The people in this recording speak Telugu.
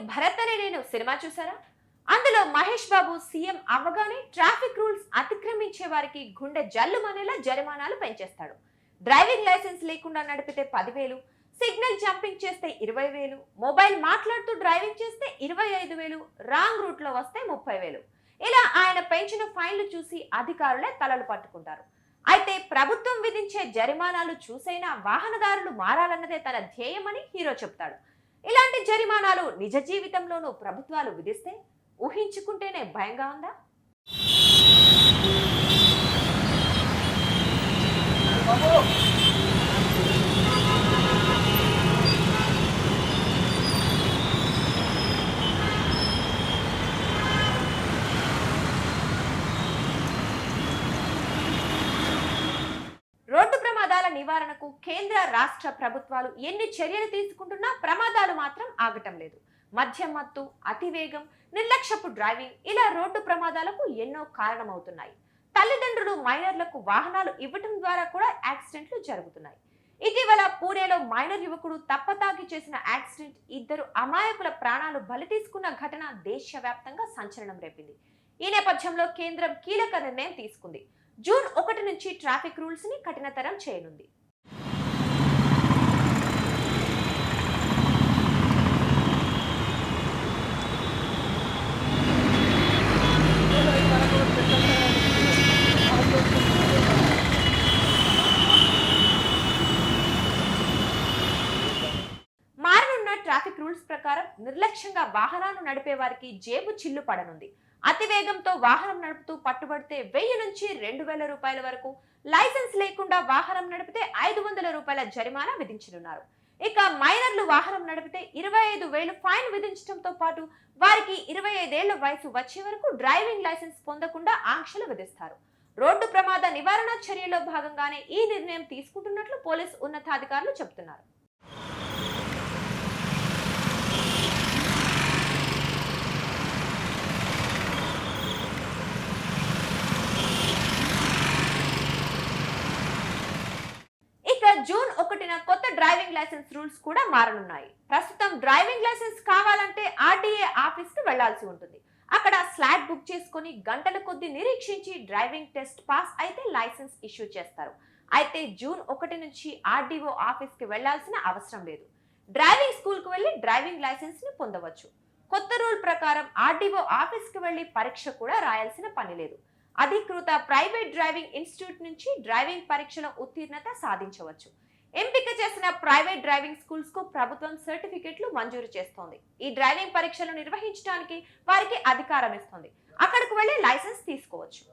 భరత్ అనే నేను సినిమా చూసారా? అందులో మహేష్ బాబు సీఎం అవ్వగానే ట్రాఫిక్ రూల్స్ అతిక్రమించే వారికి గుండె జల్లుమనేలా జరిమానాలు పెంచేస్తాడు. డ్రైవింగ్ లైసెన్స్ లేకుండా నడిపితే 10,000, సిగ్నల్ జంపింగ్ చేస్తే 20,000, మొబైల్ మాట్లాడుతూ డ్రైవింగ్ చేస్తే 25,000, రాంగ్ రూట్ లో వస్తే 30,000. ఇలా ఆయన పెంచిన ఫైన్లు చూసి అధికారులే తలలు పట్టుకుంటారు. అయితే ప్రభుత్వం విధించే జరిమానాలు చూసైనా వాహనదారులు మారాలన్నదే తన ధ్యేయమని హీరో చెప్తాడు. ఇలాంటి జరిమానాలు నిజ జీవితంలోనూ ప్రభుత్వాలు విధిస్తే ఊహించుకుంటేనే భయంగా ఉందా? రోడ్డు ప్రమాదాల నివారణకు కేంద్ర రాష్ట్ర ప్రభుత్వాలు ఎన్ని చర్యలు తీసుకుంటున్నా ప్రమాదాలు మాత్రం ఆగటం లేదు. మద్యం మత్తు, అతివేగం, నిర్లక్ష్యపు డ్రైవింగ్ ఇలా రోడ్డు ప్రమాదాలకు ఎన్నో కారణమవుతున్నాయి. తల్లిదండ్రులు మైనర్లకు వాహనాలు ఇవ్వటం ద్వారా కూడా యాక్సిడెంట్లు జరుగుతున్నాయి. ఇటీవల పూణేలో మైనర్ యువకుడు తప్పతాగి చేసిన యాక్సిడెంట్ 2 అమాయకుల ప్రాణాలు బలి తీసుకున్న ఘటన దేశవ్యాప్తంగా సంచలనం రేపింది. ఈ నేపథ్యంలో కేంద్రం కీలక నిర్ణయం తీసుకుంది. జూన్ 1 నుంచి ట్రాఫిక్ రూల్స్ ని కఠినతరం చేయనుంది. మారనున్న ట్రాఫిక్ రూల్స్ ప్రకారం నిర్లక్ష్యంగా వాహనాలు నడిపే వారికి జేబు చిల్లు పడనుంది. అతివేగంతో వాహనం నడుపుతూ పట్టుబడితే 1000 నుంచి 2,000 రూపాయల వరకు, లైసెన్స్ లేకుండా వాహనం నడిపితే 500 రూపాయల జరిమానా విధించనున్నారు. ఇక మైనర్లు వాహనం నడిపితే 25,000 ఫైన్ విధించడంతో పాటు వారికి 25 ఏళ్ల వయసు వచ్చే వరకు డ్రైవింగ్ లైసెన్స్ పొందకుండా ఆంక్షలు విధిస్తారు. రోడ్డు ప్రమాద నివారణ చర్యలో భాగంగానే ఈ నిర్ణయం తీసుకుంటున్నట్లు పోలీసు ఉన్నతాధికారులు చెబుతున్నారు. జూన్ 1న కొత్త డ్రైవింగ్ లైసెన్స్ రూల్స్ కూడా మారనున్నాయి. ప్రస్తుతం డ్రైవింగ్ లైసెన్స్ కావాలంటే ఆర్టీఏ ఆఫీస్ కి వెళ్లాల్సి ఉంటుంది. అక్కడ స్లాట్ బుక్ చేసుకుని గంటల కొద్ది నిరీక్షించి డ్రైవింగ్ టెస్ట్ పాస్ అయితే లైసెన్స్ ఇష్యూ చేస్తారు. అయితే జూన్ 1 నుంచి ఆర్డీఓ ఆఫీస్ కి వెళ్లాల్సిన అవసరం లేదు. డ్రైవింగ్ స్కూల్ కు వెళ్లి డ్రైవింగ్ లైసెన్స్ ని పొందవచ్చు. కొత్త రూల్ ప్రకారం ఆర్డీఓ ఆఫీస్ కి వెళ్లి పరీక్ష కూడా రాయాల్సిన పని లేదు. అధికృత ప్రైవేట్ డ్రైవింగ్ ఇన్స్టిట్యూట్ నుంచి డ్రైవింగ్ పరీక్షలో ఉత్తీర్ణత సాధించవచ్చు. ఎంపిక చేసిన ప్రైవేట్ డ్రైవింగ్ స్కూల్స్ కు ప్రభుత్వం సర్టిఫికెట్లు మంజూరు చేస్తోంది. ఈ డ్రైవింగ్ పరీక్షలు నిర్వహించడానికి వారికి అధికారం ఇస్తుంది. అక్కడకు వెళ్లి లైసెన్స్ తీసుకోవచ్చు.